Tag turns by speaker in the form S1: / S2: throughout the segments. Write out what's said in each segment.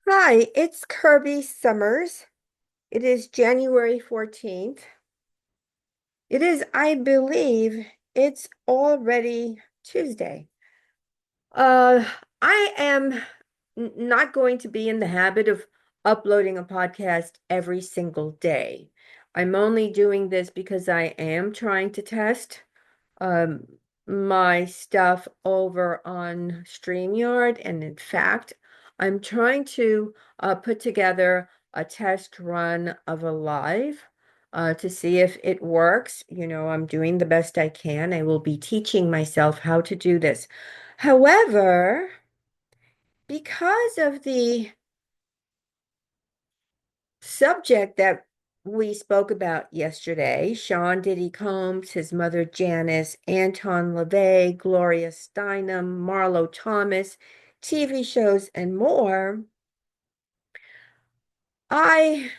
S1: Hi, it's Kirby Summers. It is January 14th. I believe, it's already Tuesday. Uh, I am not going to be in the habit of uploading a podcast every single day. I'm only doing this because I am trying to test um, my stuff over on StreamYard. And in fact, I'm trying to put together a test run of a live to see if it works. I'm doing the best I can. I will be teaching myself how to do this. However, because of the subject that we spoke about yesterday, Sean Diddy Combs, his mother Janice, Anton LaVey, Gloria Steinem, Marlo Thomas, TV shows, and more, I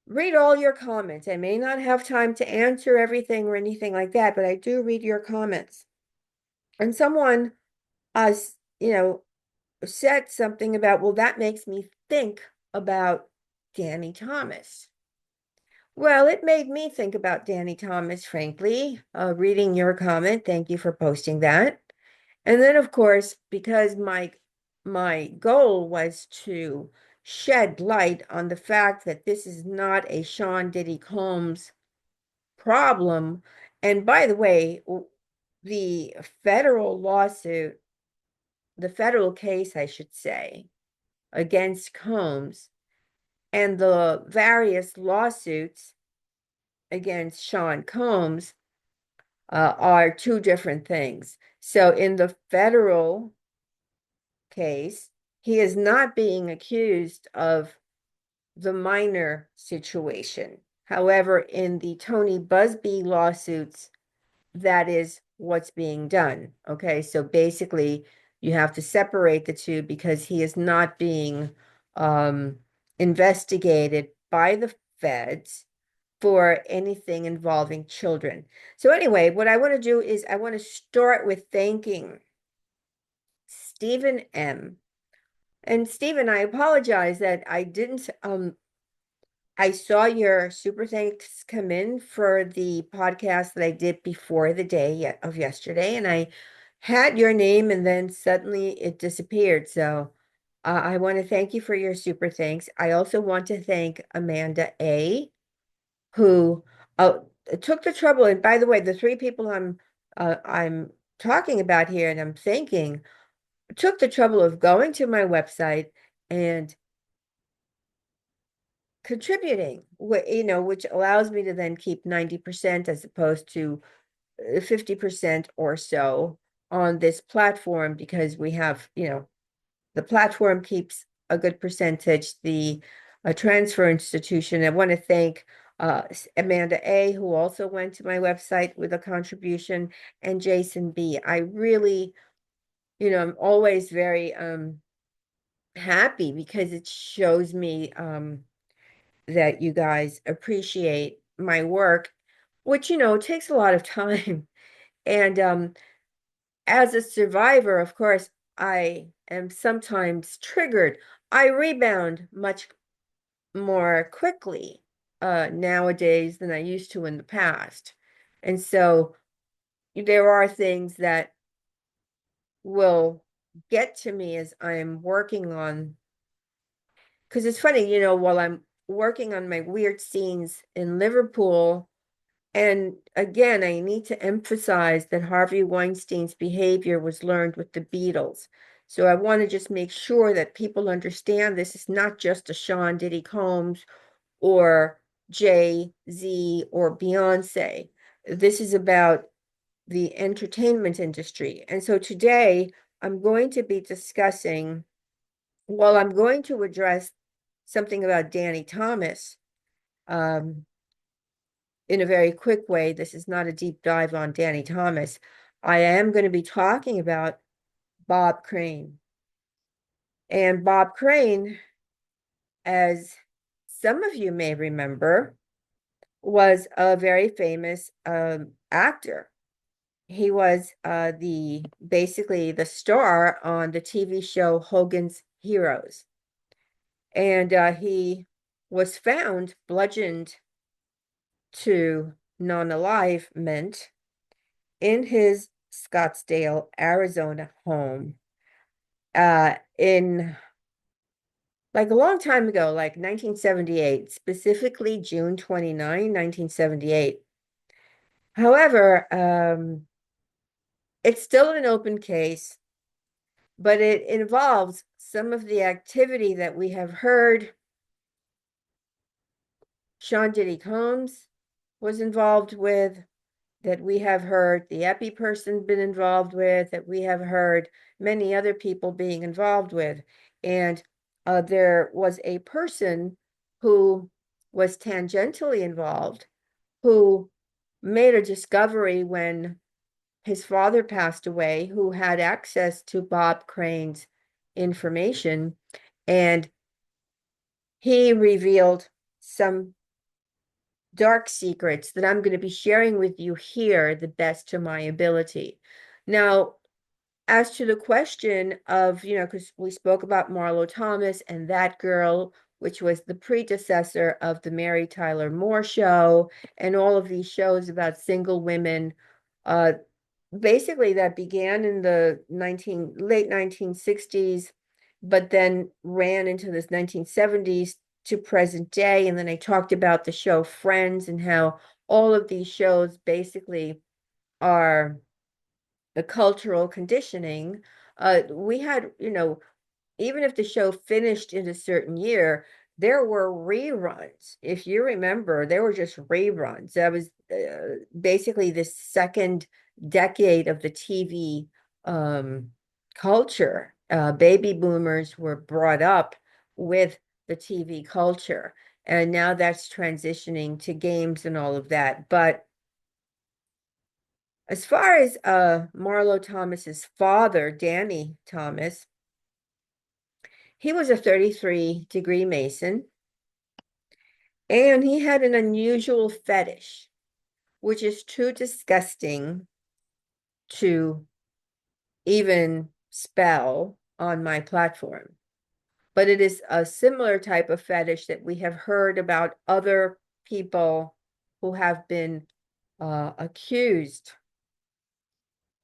S1: read all your comments. I may not have time to answer everything or anything like that, but I do read your comments. And someone, uh, you know, said something about, well, that makes me think about Danny Thomas. Well, it made me think about Danny Thomas, frankly, reading your comment. Thank you for posting that. And then, of course, because my goal was to shed light on the fact that this is not a Sean Diddy Combs problem. And by the way, the federal lawsuit, the federal case, I should say, against Combs and the various lawsuits against Sean Combs are two different things. So in the federal case, he is not being accused of the minor situation. However, in the Tony Busby lawsuits, that is what's being done. Okay, so basically, you have to separate the two because he is not being investigated by the feds for anything involving children. So anyway, what I want to do is I want to start with thanking Stephen M. And Stephen, I apologize that I didn't I saw your super thanks come in for the podcast that I did before the day of yesterday, and I had your name and then suddenly it disappeared. So I want to thank you for your super thanks. I also want to thank Amanda A, who took the trouble. And by the way, the three people I'm talking about here and I'm thanking took the trouble of going to my website and contributing, which allows me to then keep 90% as opposed to 50% or so on this platform because we have, the platform keeps a good percentage. The transfer institution, I want to thank Amanda A, who also went to my website with a contribution, and Jason B. I really, I'm always very happy because it shows me that you guys appreciate my work, which, takes a lot of time. And as a survivor, of course, I am sometimes triggered. I rebound much more quickly nowadays than I used to in the past. And so there are things that will get to me as I'm working on, because it's funny, while I'm working on my weird scenes in Liverpool. And again, I need to emphasize that Harvey Weinstein's behavior was learned with the Beatles. So I want to just make sure that people understand this is not just a Sean Diddy Combs or Jay-Z or Beyonce. This is about the entertainment industry. And so today I'm going to be discussing, well, I'm going to address something about Danny Thomas. Um, in a very quick way. This is not a deep dive on Danny Thomas. I am going to be talking about Bob Crane. And Bob Crane, as some of you may remember, was a very famous actor. He was the basically the star on the TV show Hogan's Heroes. And he was found bludgeoned to non-alignment in his Scottsdale, Arizona home in like a long time ago, like 1978, specifically June 29, 1978. However, it's still an open case, but it involves some of the activity that we have heard. Sean Diddy Combs was involved with, that we have heard the Epi person been involved with, that we have heard many other people being involved with. And there was a person who was tangentially involved, who made a discovery when his father passed away, who had access to Bob Crane's information, and he revealed some dark secrets that I'm going to be sharing with you here, the best to my ability. Now, as to the question of, because we spoke about Marlo Thomas and That Girl, which was the predecessor of the Mary Tyler Moore Show, and all of these shows about single women, basically that began in the late 1960s, but then ran into this 1970s to present day. And then I talked about the show Friends and how all of these shows basically are the cultural conditioning. We had, even if the show finished in a certain year, there were reruns. If you remember, there were just reruns. That was basically the second decade of the TV culture. Baby boomers were brought up with the TV culture, and now that's transitioning to games and all of that. But as far as Marlo Thomas's father, Danny Thomas, he was a 33-degree Mason, and he had an unusual fetish, which is too disgusting to even spell on my platform. But it is a similar type of fetish that we have heard about other people who have been accused,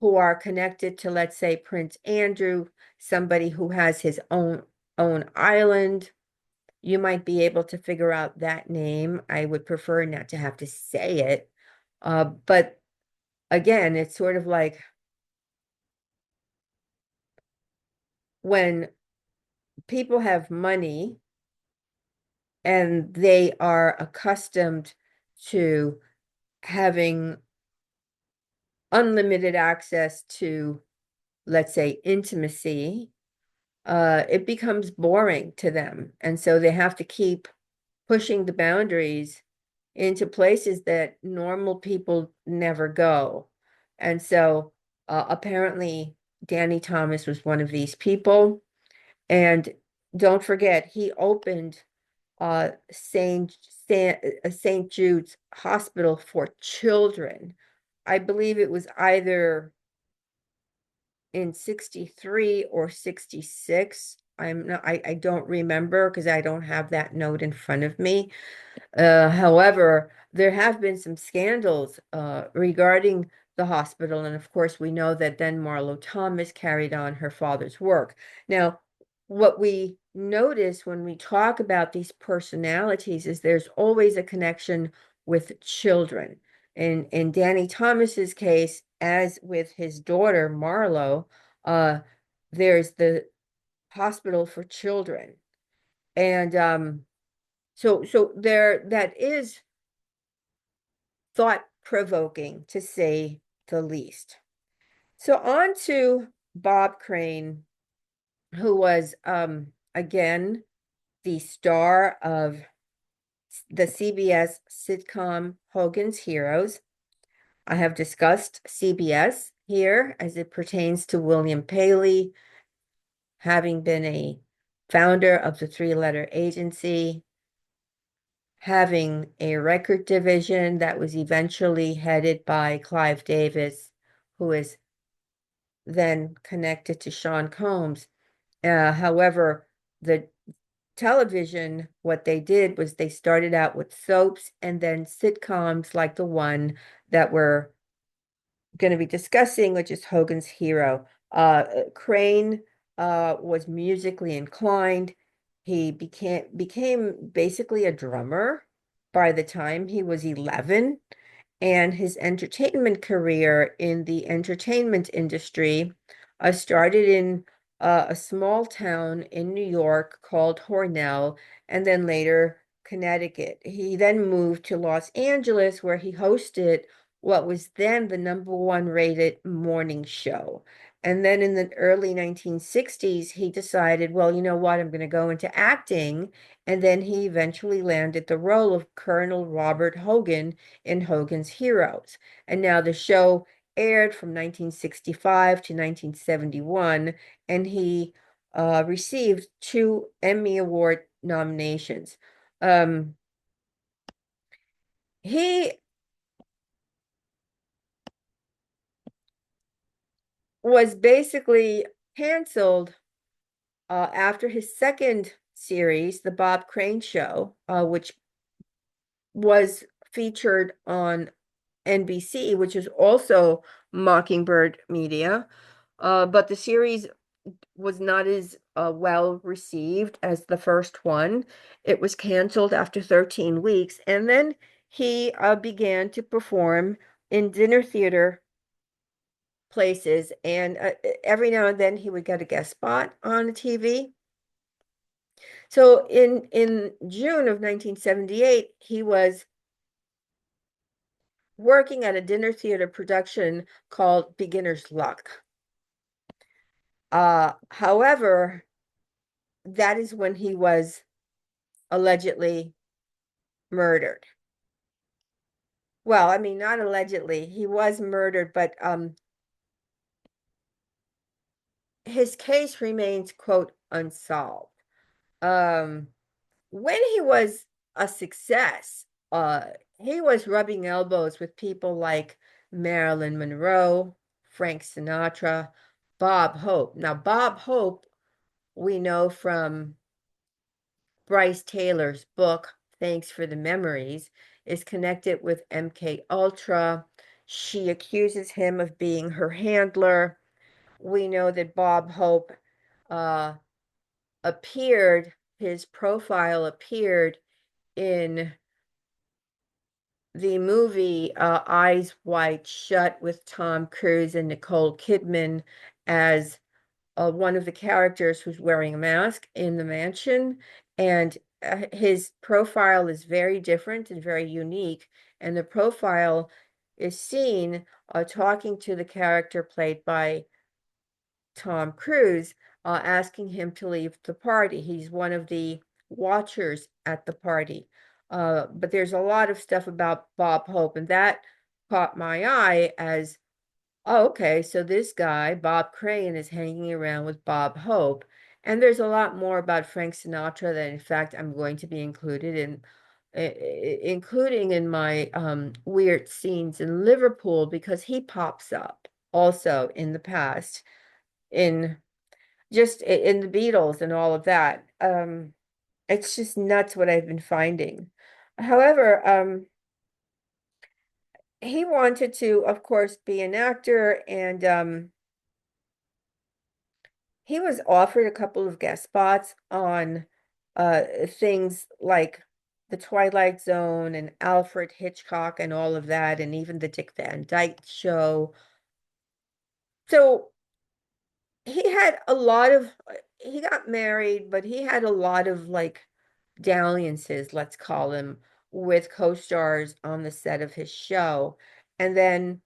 S1: who are connected to, let's say, Prince Andrew, somebody who has his own island. You might be able to figure out that name. I would prefer not to have to say it. But again, it's sort of like when people have money and they are accustomed to having unlimited access to, let's say, intimacy, it becomes boring to them. And so they have to keep pushing the boundaries into places that normal people never go. And so apparently Danny Thomas was one of these people. And don't forget, he opened St. Jude's Hospital for Children. I believe it was either in 63 or 66. I don't remember because I don't have that note in front of me. However, there have been some scandals regarding the hospital, and of course, we know that then Marlo Thomas carried on her father's work. Now, what we notice when we talk about these personalities is there's always a connection with children. In Danny Thomas's case, as with his daughter Marlo, there's the hospital for children, and so there, that is thought-provoking, to say the least. So on to Bob Crane, who was again the star of the CBS sitcom Hogan's Heroes. I have discussed CBS here as it pertains to William Paley, having been a founder of the three-letter agency, having a record division that was eventually headed by Clive Davis, who is then connected to Sean Combs. However, the television, what they did was they started out with soaps and then sitcoms like the one that we're going to be discussing, which is Hogan's Hero. Crane was musically inclined. He became basically a drummer by the time he was 11, and his entertainment career in the entertainment industry started in a small town in New York called Hornell, and then later Connecticut. He then moved to Los Angeles, where he hosted what was then the number one rated morning show. And then in the early 1960s, he decided, well, you know what, I'm going to go into acting. And then he eventually landed the role of Colonel Robert Hogan in Hogan's Heroes. And now the show aired from 1965 to 1971, and he received two Emmy Award nominations. Um, he was basically canceled after his second series, The Bob Crane Show, which was featured on NBC, which is also Mockingbird Media. But the series was not as well received as the first one. It was canceled after 13 weeks. And then he began to perform in dinner theater places. And every now and then he would get a guest spot on the TV. So in June of 1978, he was working at a dinner theater production called Beginner's Luck. However, that is when he was allegedly murdered. Well, I mean, not allegedly, he was murdered, but his case remains, quote, unsolved. Um, when he was a success, he was rubbing elbows with people like Marilyn Monroe, Frank Sinatra, Bob Hope. Now, Bob Hope, we know from Bryce Taylor's book, Thanks for the Memories, is connected with MK Ultra. She accuses him of being her handler. We know that Bob Hope uh, appeared, his profile appeared in the movie Eyes Wide Shut with Tom Cruise and Nicole Kidman as one of the characters who's wearing a mask in the mansion. And his profile is very different and very unique. And the profile is seen talking to the character played by Tom Cruise, asking him to leave the party. He's one of the watchers at the party. But there's a lot of stuff about Bob Hope, and that caught my eye as, oh, okay, so this guy, Bob Crane, is hanging around with Bob Hope. And there's a lot more about Frank Sinatra that, in fact, I'm going to be included in, including in my weird scenes in Liverpool, because he pops up also in the past in just in the Beatles and all of that. It's just nuts what I've been finding. However, he wanted to, of course, be an actor, and he was offered a couple of guest spots on things like The Twilight Zone and Alfred Hitchcock and all of that, and even the Dick Van Dyke Show. So he had a lot of, he got married, but he had a lot of like dalliances, let's call them, with co-stars on the set of his show. And then,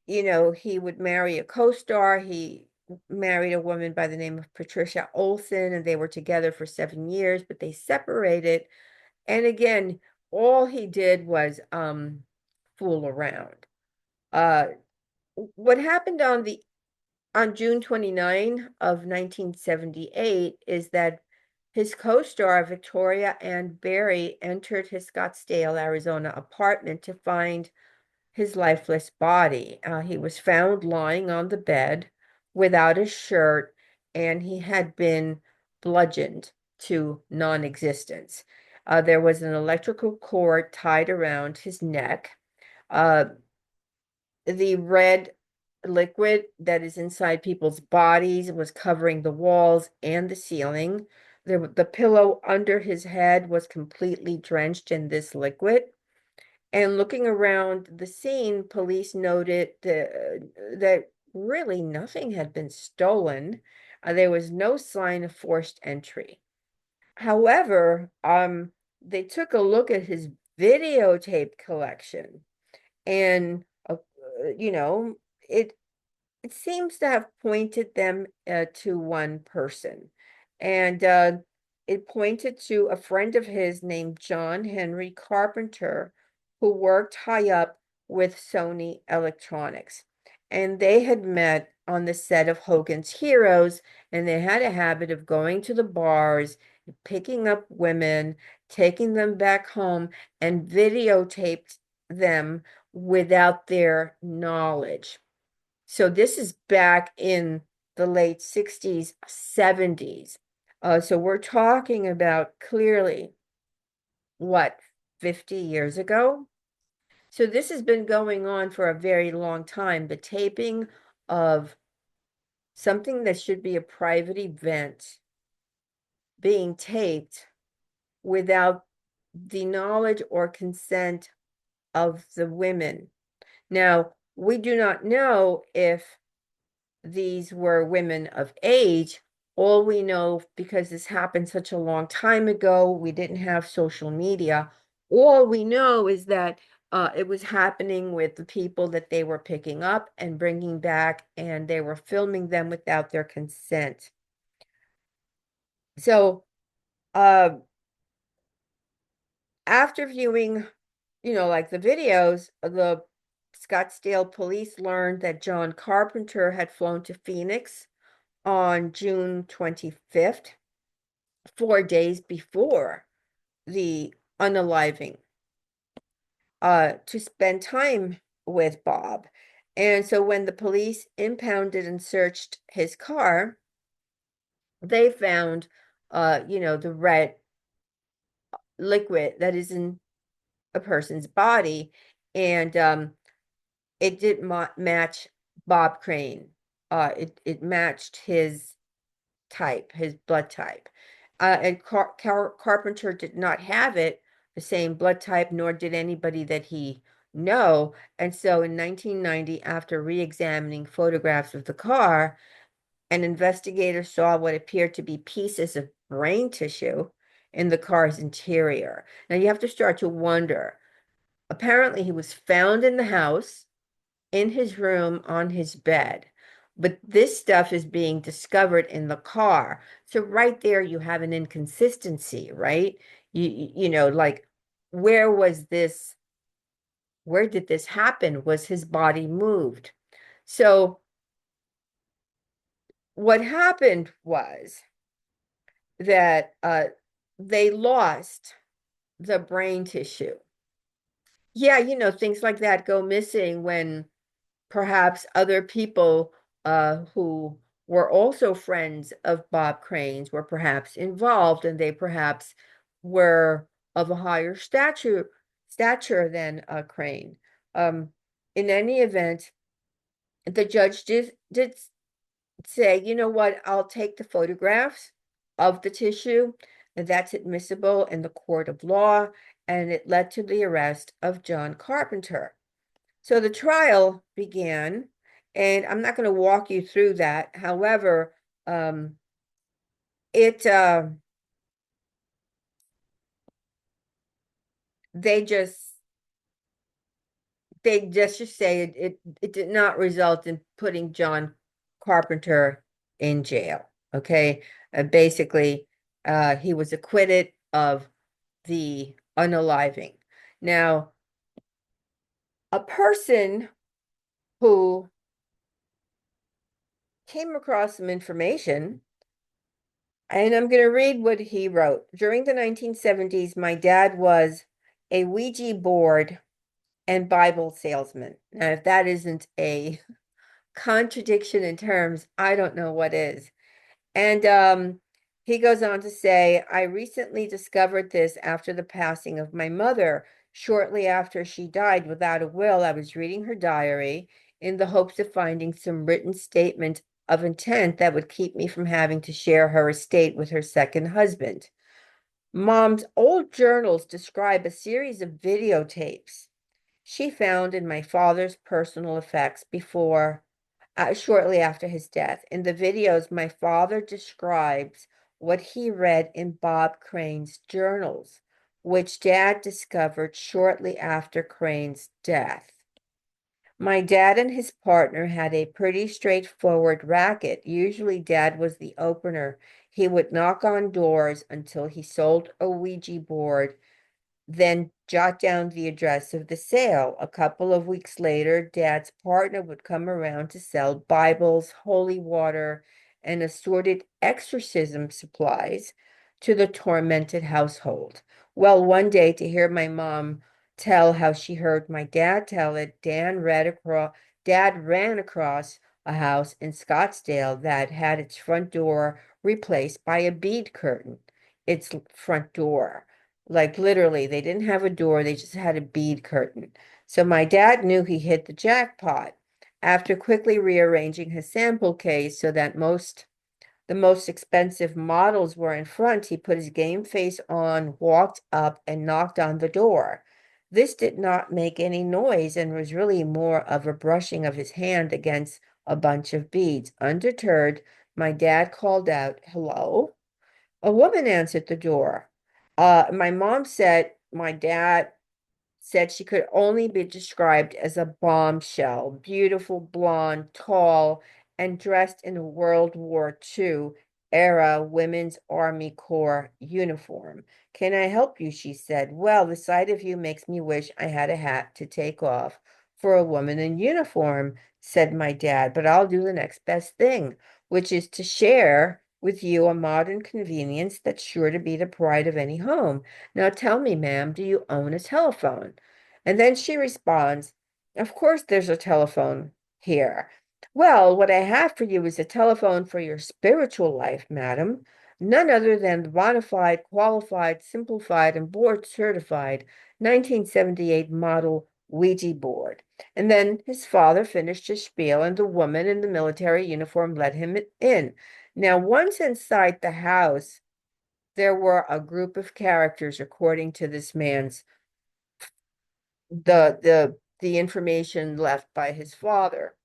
S1: you know, he would marry a co-star. He married a woman by the name of Patricia Olson, and they were together for 7 years, but they separated. And again, all he did was fool around. Uh, what happened on June 29 of 1978 is that his co-star Victoria Ann Berry entered his Scottsdale, Arizona apartment to find his lifeless body. He was found lying on the bed without a shirt, and he had been bludgeoned to non-existence. There was an electrical cord tied around his neck. Uh, the red liquid that is inside people's bodies was covering the walls and the ceiling. The pillow under his head was completely drenched in this liquid. And looking around the scene, police noted that really nothing had been stolen. There was no sign of forced entry. However, they took a look at his videotape collection, and you know, it it seems to have pointed them to one person. And it pointed to a friend of his named John Henry Carpenter, who worked high up with Sony Electronics. And they had met on the set of Hogan's Heroes, and they had a habit of going to the bars, picking up women, taking them back home, and videotaped them without their knowledge. So this is back in the late 60s, 70s. So we're talking about clearly, what, 50 years ago? So this has been going on for a very long time. The taping of something that should be a private event being taped without the knowledge or consent of the women. Now, we do not know if these were women of age. All we know, because this happened such a long time ago, we didn't have social media. All we know is that it was happening with the people that they were picking up and bringing back, and they were filming them without their consent. So, uh, after viewing, like the videos, the Scottsdale police learned that John Carpenter had flown to Phoenix on June 25th, 4 days before the unaliving, to spend time with Bob. And so when the police impounded and searched his car, they found, the red liquid that is in a person's body. And it didn't match Bob Crane. It matched his type, his blood type. And Carpenter did not have it, the same blood type, nor did anybody that he know. And so in 1990, after re-examining photographs of the car, an investigator saw what appeared to be pieces of brain tissue in the car's interior. Now you have to start to wonder. Apparently, he was found in the house, in his room, on his bed. But this stuff is being discovered in the car. So right there, you have an inconsistency, right? Like, where was this? Where did this happen? Was his body moved? So what happened was that they lost the brain tissue. Yeah, things like that go missing when perhaps other people who were also friends of Bob Crane's were perhaps involved, and they perhaps were of a higher stature than Crane. In any event, the judge did say, you know what, I'll take the photographs of the tissue, and that's admissible in the court of law, and it led to the arrest of John Carpenter. So the trial began, and I'm not going to walk you through that. However, it they just say it did not result in putting John Carpenter in jail. Okay, basically, he was acquitted of the unaliving. Now, a person who came across some information, and I'm going to read what he wrote. During the 1970s, my dad was a Ouija board and Bible salesman. Now, if that isn't a contradiction in terms, I don't know what is. And He goes on to say, I recently discovered this after the passing of my mother. Shortly after she died without a will, I was reading her diary in the hopes of finding some written statement of intent that would keep me from having to share her estate with her second husband. Mom's old journals describe a series of videotapes she found in my father's personal effects shortly after his death. In the videos, my father describes what he read in Bob Crane's journals, which Dad discovered shortly after Crane's death. My dad and his partner had a pretty straightforward racket. Usually, Dad was the opener. He would knock on doors until he sold a Ouija board, then jot down the address of the sale. A couple of weeks later, Dad's partner would come around to sell Bibles, holy water, and assorted exorcism supplies to the tormented household. Well, one day, to hear my mom tell how she heard my dad tell it, Dad ran across a house in Scottsdale that had its front door replaced by a bead curtain. Its front door. Like literally, they didn't have a door, they just had a bead curtain. So my dad knew he hit the jackpot. After quickly rearranging his sample case so that the most expensive models were in front, he put his game face on, walked up, and knocked on the door. This did not make any noise and was really more of a brushing of his hand against a bunch of beads. Undeterred, my dad called out, "Hello?" A woman answered the door. My mom said my dad said she could only be described as a bombshell, beautiful, blonde, tall, and dressed in a World War II era Women's Army Corps uniform. Can I help you? She said. Well, the sight of you makes me wish I had a hat to take off for a woman in uniform, said my dad, but I'll do the next best thing, which is to share with you a modern convenience that's sure to be the pride of any home. Now tell me, ma'am, do you own a telephone? And then she responds, of course there's a telephone here. Well, what I have for you is a telephone for your spiritual life, madam. None other than the bona fide, qualified, simplified, and board certified 1978 model Ouija board. And then his father finished his spiel, and the woman in the military uniform let him in. Now, once inside the house, there were a group of characters, according to this man's the information left by his father.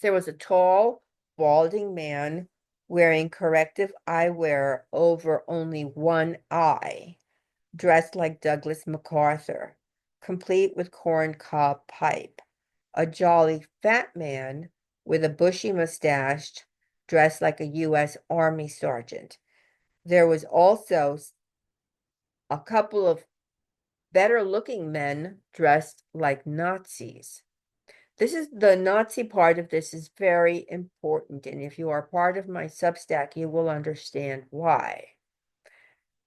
S1: There was a tall, balding man wearing corrective eyewear over only one eye, dressed like Douglas MacArthur, complete with corncob pipe. A jolly fat man with a bushy mustache, dressed like a U.S. Army sergeant. There was also a couple of better looking men dressed like Nazis. This is the Nazi part of this is very important. And if you are part of my Substack, you will understand why.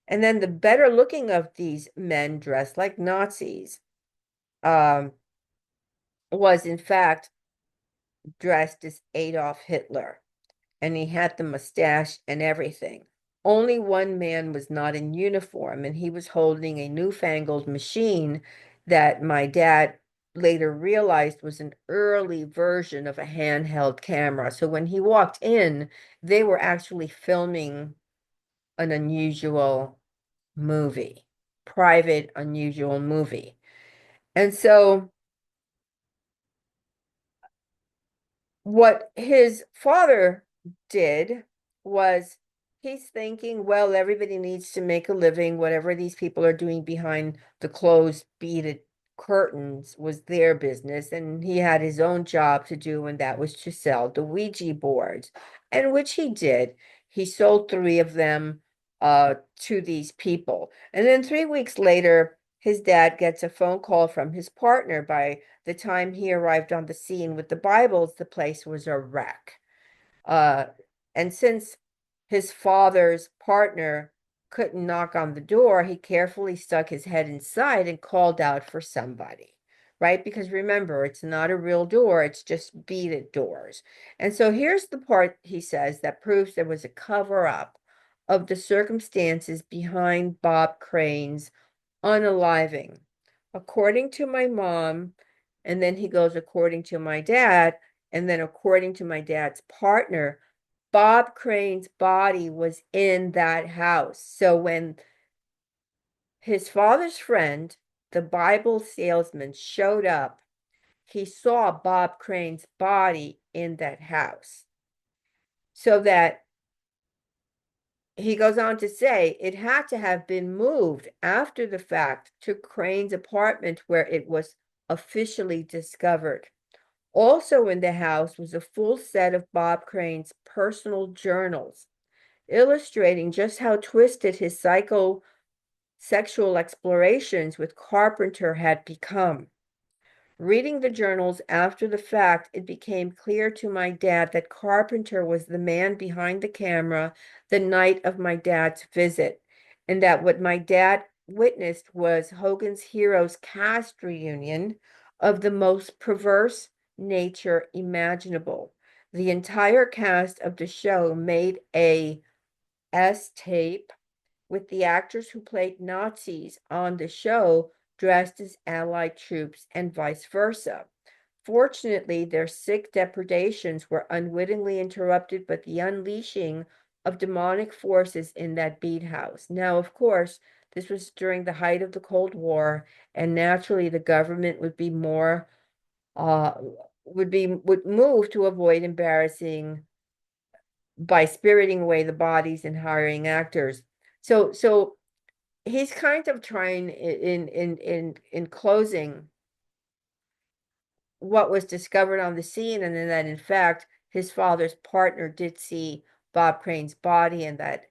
S1: And then the better looking of these men dressed like Nazis was in fact dressed as Adolf Hitler, and he had the mustache and everything. Only one man was not in uniform, and he was holding a newfangled machine that my dad later realized was an early version of a handheld camera. So when he walked in, they were actually filming an unusual movie, private, unusual movie. And so what his father did was he's thinking, well, everybody needs to make a living. Whatever these people are doing behind the closed beaded curtains was their business. And he had his own job to do, and that was to sell the Ouija boards, and which he did. He sold three of them to these people. And then 3 weeks later, his dad gets a phone call from his partner. By the time he arrived on the scene with the Bibles, the place was a wreck. Uh, and since his father's partner couldn't knock on the door, he carefully stuck his head inside and called out for somebody, right? Because remember, it's not a real door, it's just beaded doors. And so here's the part, he says, that proves there was a cover up of the circumstances behind Bob Crane's unaliving. According to my mom, and then he goes, according to my dad, and then according to my dad's partner, Bob Crane's body was in that house. So when his father's friend, the Bible salesman, showed up, he saw Bob Crane's body in that house. So that he goes on to say it had to have been moved after the fact to Crane's apartment where it was officially discovered. Also in the house was a full set of Bob Crane's personal journals, illustrating just how twisted his psychosexual explorations with Carpenter had become. Reading the journals after the fact, it became clear to my dad that Carpenter was the man behind the camera the night of my dad's visit, and that what my dad witnessed was Hogan's Heroes cast reunion of the most perverse nature imaginable. The entire cast of the show made a S tape with the actors who played Nazis on the show dressed as Allied troops and vice versa. Fortunately, their sick depredations were unwittingly interrupted by the unleashing of demonic forces in that beat house. Now, of course, this was during the height of the Cold War, and naturally the government would be more uh would move to avoid embarrassing by spiriting away the bodies and hiring actors. So he's kind of trying in closing what was discovered on the scene, and then that in fact his father's partner did see Bob Crane's body and that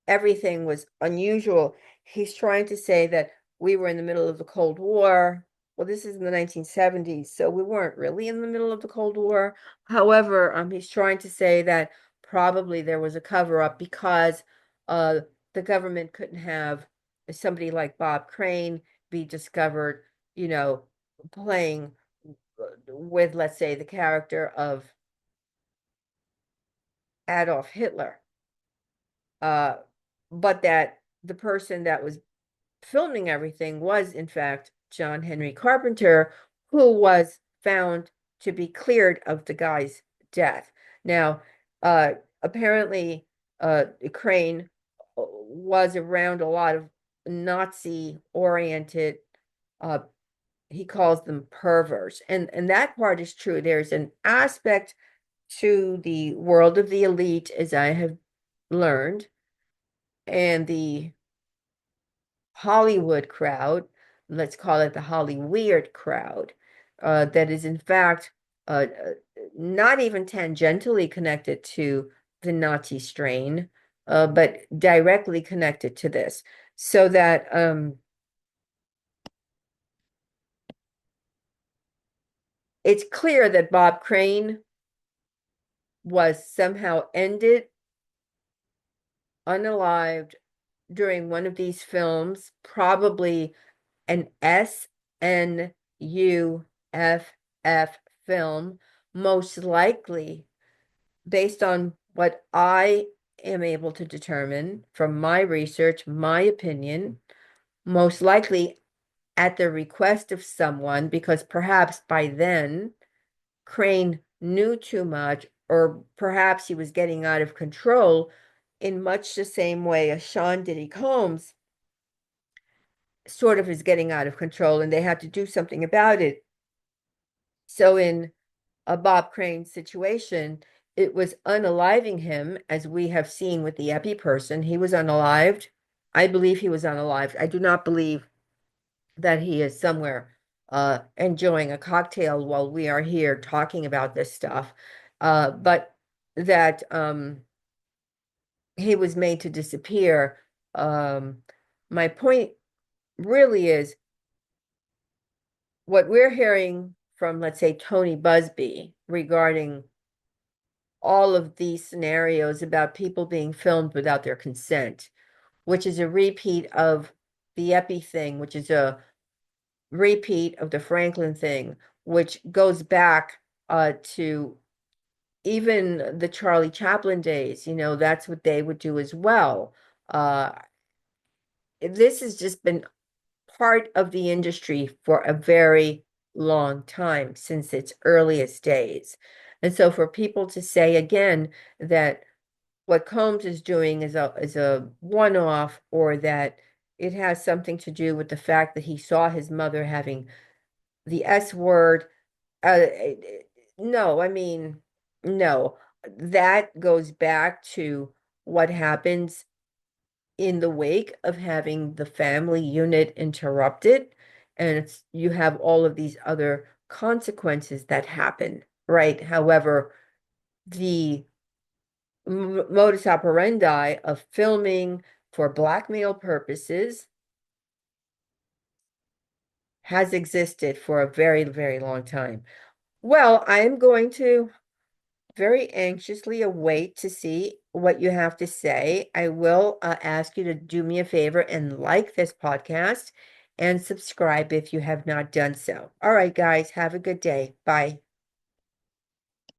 S1: everything was unusual. He's trying to say that we were in the middle of the Cold War. Well, this is in the 1970s, so we weren't really in the middle of the Cold War. However, he's trying to say that probably there was a cover-up because uh, the government couldn't have somebody like Bob Crane be discovered, you know, playing with, let's say, the character of Adolf Hitler. Uh, but that the person that was filming everything was, in fact, John Henry Carpenter, who was found to be cleared of the guy's death. Now, apparently, Crane was around a lot of Nazi-oriented, uh, he calls them perverts, and that part is true. There's an aspect to the world of the elite, as I have learned, and the Hollywood crowd, let's call it the Hollyweird crowd, that is in fact not even tangentially connected to the Nazi strain, but directly connected to this. So that it's clear that Bob Crane was somehow ended unalived during one of these films, probably an SNUFF film, most likely, based on what I am able to determine from my research, my opinion, most likely at the request of someone, because perhaps by then Crane knew too much, or perhaps he was getting out of control in much the same way as Sean Diddy Combs sort of is getting out of control, and they had to do something about it. So in a Bob Crane situation, it was unaliving him, as we have seen with the Epi person. He was unalived. I believe he was unalived. I do not believe that he is somewhere enjoying a cocktail while we are here talking about this stuff, but that he was made to disappear. My point really is what we're hearing from, let's say, Tony Busby regarding all of these scenarios about people being filmed without their consent, which is a repeat of the Epi thing, which is a repeat of the Franklin thing, which goes back to even the Charlie Chaplin days, that's what they would do as well. Uh, this has just been part of the industry for a very long time, since its earliest days. And so for people to say again that what Combs is doing is a one-off, or that it has something to do with the fact that he saw his mother having the S word, no, I mean, no. That goes back to what happens in the wake of having the family unit interrupted, and you have all of these other consequences that happen, right? However, the modus operandi of filming for blackmail purposes has existed for a very, very long time. Well, I'm going to very anxiously await to see what you have to say. I will ask you to do me a favor and like this podcast and subscribe if you have not done so. All right, guys, have a good day. Bye.